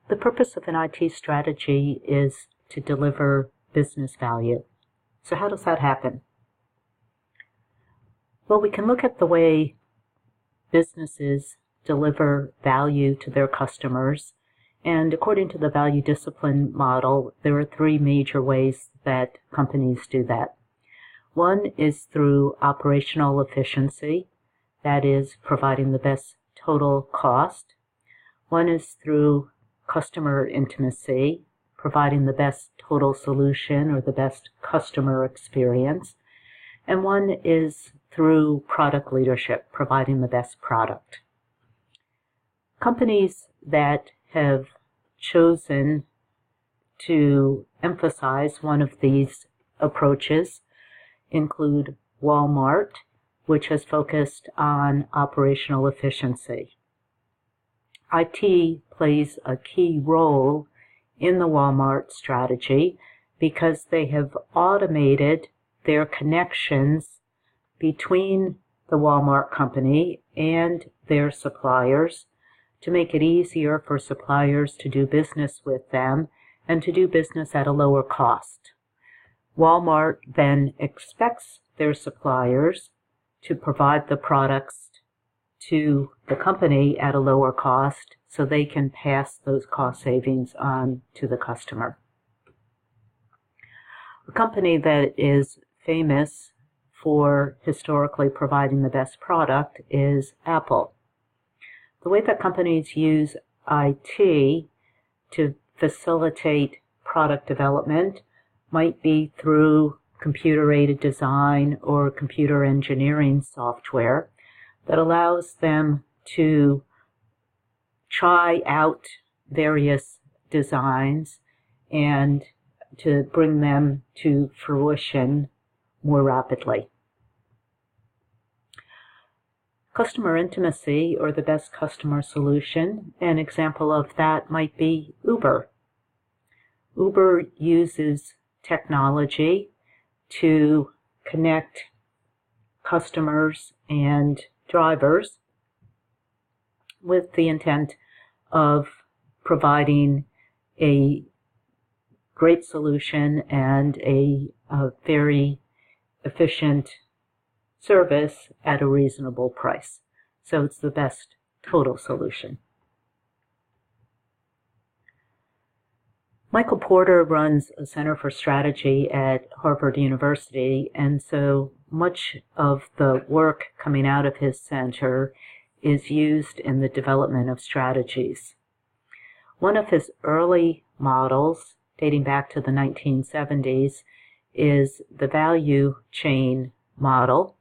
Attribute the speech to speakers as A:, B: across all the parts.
A: The purpose of an IT strategy is to deliver business value. So how does that happen? Well, we can look at the way businesses deliver value to their customers. And according to the value discipline model, there are three major ways that companies do that. One is through operational efficiency, that is providing the best total cost. One is through customer intimacy, providing the best total solution or the best customer experience. And one is through product leadership, providing the best product. Companies that have chosen to emphasize one of these approaches include Walmart, which has focused on operational efficiency. IT plays a key role in the Walmart strategy because they have automated their connections between the Walmart company and their suppliers to make it easier for suppliers to do business with them and to do business at a lower cost. Walmart then expects their suppliers to provide the products to the company at a lower cost so they can pass those cost savings on to the customer. A company that is famous for historically providing the best product is Apple. The way that companies use IT to facilitate product development might be through computer-aided design or computer engineering software that allows them to try out various designs and to bring them to fruition more rapidly. Customer intimacy, or the best customer solution, an example of that might be Uber. Uber uses technology to connect customers and drivers with the intent of providing a great solution and a very efficient service at a reasonable price. So it's the best total solution. Michael Porter runs a Center for Strategy at Harvard University, and so much of the work coming out of his center is used in the development of strategies. One of his early models, dating back to the 1970s, is the value chain model.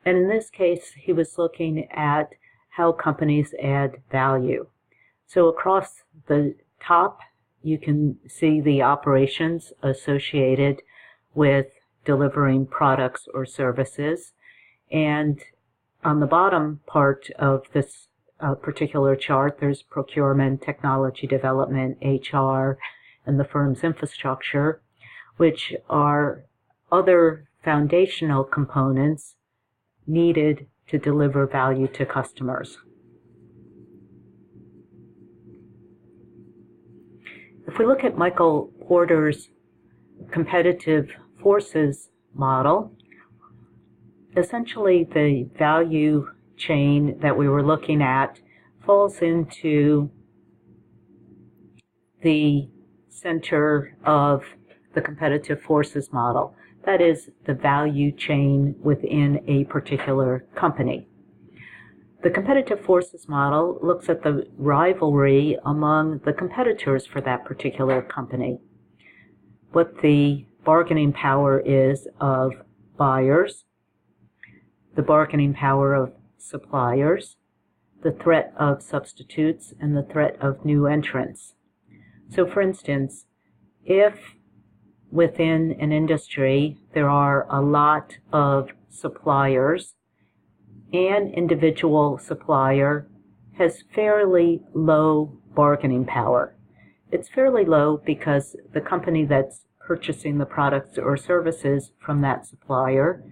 A: And in this case, he was looking at how companies add value. So across the top, you can see the operations associated with delivering products or services. And on the bottom part of this particular chart, there's procurement, technology development, HR, and the firm's infrastructure, which are other foundational components needed to deliver value to customers. If we look at Michael Porter's competitive forces model, essentially the value chain that we were looking at falls into the center of the competitive forces model. That is the value chain within a particular company. The competitive forces model looks at the rivalry among the competitors for that particular company, what the bargaining power is of buyers, the bargaining power of suppliers, the threat of substitutes, and the threat of new entrants. So for instance, if within an industry there are a lot of suppliers, an individual supplier has fairly low bargaining power. It's fairly low because the company that's purchasing the products or services from that supplier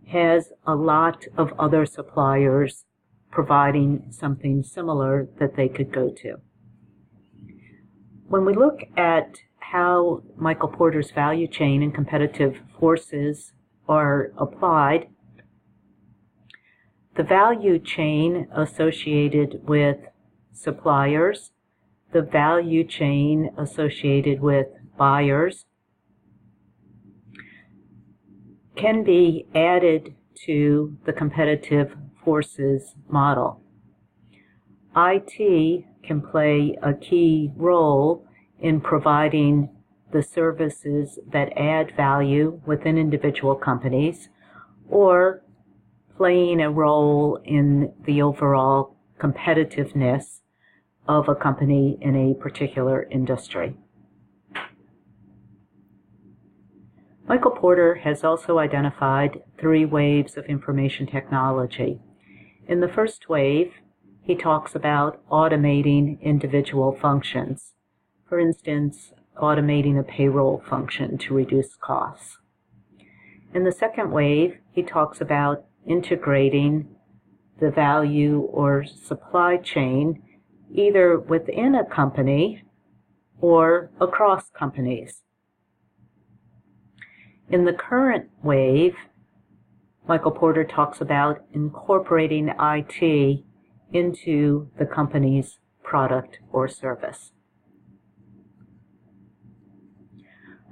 A: has a lot of other suppliers providing something similar that they could go to. When we look at how Michael Porter's value chain and competitive forces are applied, the value chain associated with suppliers, the value chain associated with buyers, can be added to the competitive forces model. IT can play a key role in providing the services that add value within individual companies, or playing a role in the overall competitiveness of a company in a particular industry. Michael Porter has also identified 3 waves of information technology. In the first wave, he talks about automating individual functions. For instance, automating a payroll function to reduce costs. In the second wave, he talks about integrating the value or supply chain either within a company or across companies. In the current wave, Michael Porter talks about incorporating IT into the company's product or service.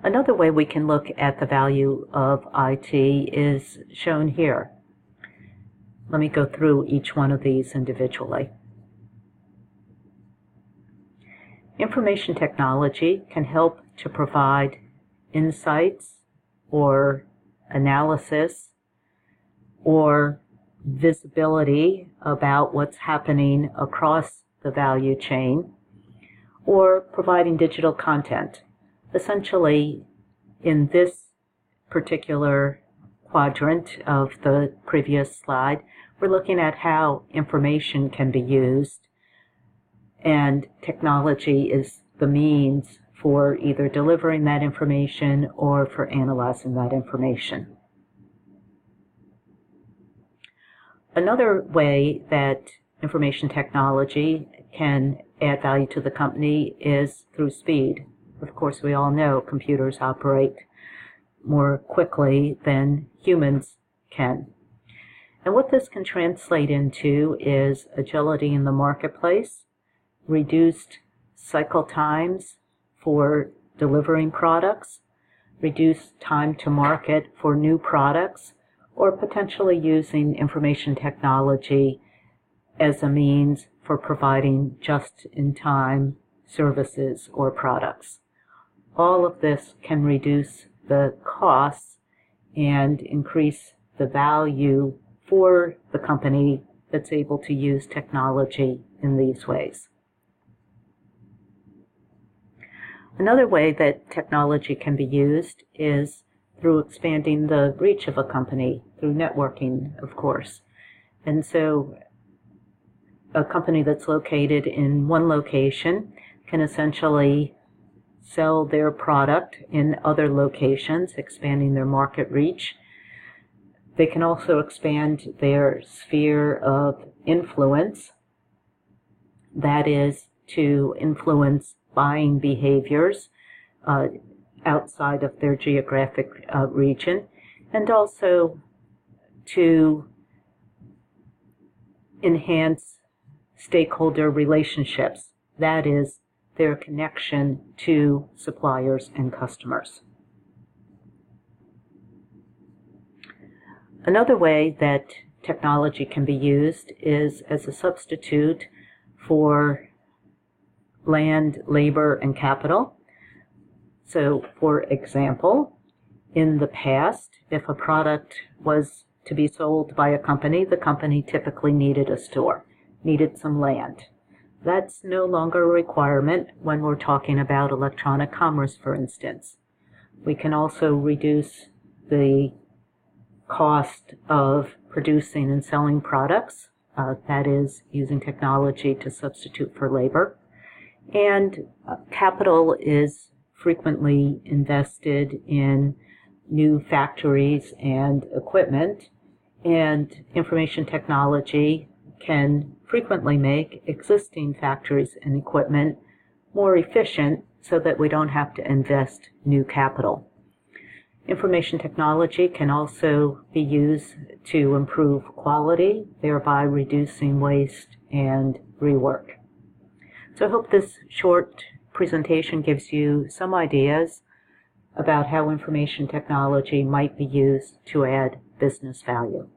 A: Another way we can look at the value of IT is shown here. Let me go through each one of these individually. Information technology can help to provide insights or analysis or visibility about what's happening across the value chain, or providing digital content. Essentially, in this particular quadrant of the previous slide, we're looking at how information can be used, and technology is the means for either delivering that information or for analyzing that information. Another way that information technology can add value to the company is through speed. Of course, we all know computers operate more quickly than humans can. And what this can translate into is agility in the marketplace, reduced cycle times for delivering products, reduced time to market for new products, or potentially using information technology as a means for providing just-in-time services or products. All of this can reduce the costs and increase the value for the company that's able to use technology in these ways. Another way that technology can be used is through expanding the reach of a company, through networking, of course. And so a company that's located in one location can essentially sell their product in other locations, expanding their market reach. They can also expand their sphere of influence, that is, to influence buying behaviors outside of their geographic region, and also to enhance stakeholder relationships, that is, their connection to suppliers and customers. Another way that technology can be used is as a substitute for land, labor, and capital. So, for example, in the past, if a product was to be sold by a company, the company typically needed a store, needed some land. That's no longer a requirement when we're talking about electronic commerce, for instance. We can also reduce the cost of producing and selling products, that is, using technology to substitute for labor. And capital is frequently invested in new factories and equipment, and information technology can frequently make existing factories and equipment more efficient so that we don't have to invest new capital. Information technology can also be used to improve quality, thereby reducing waste and rework. So I hope this short presentation gives you some ideas about how information technology might be used to add business value.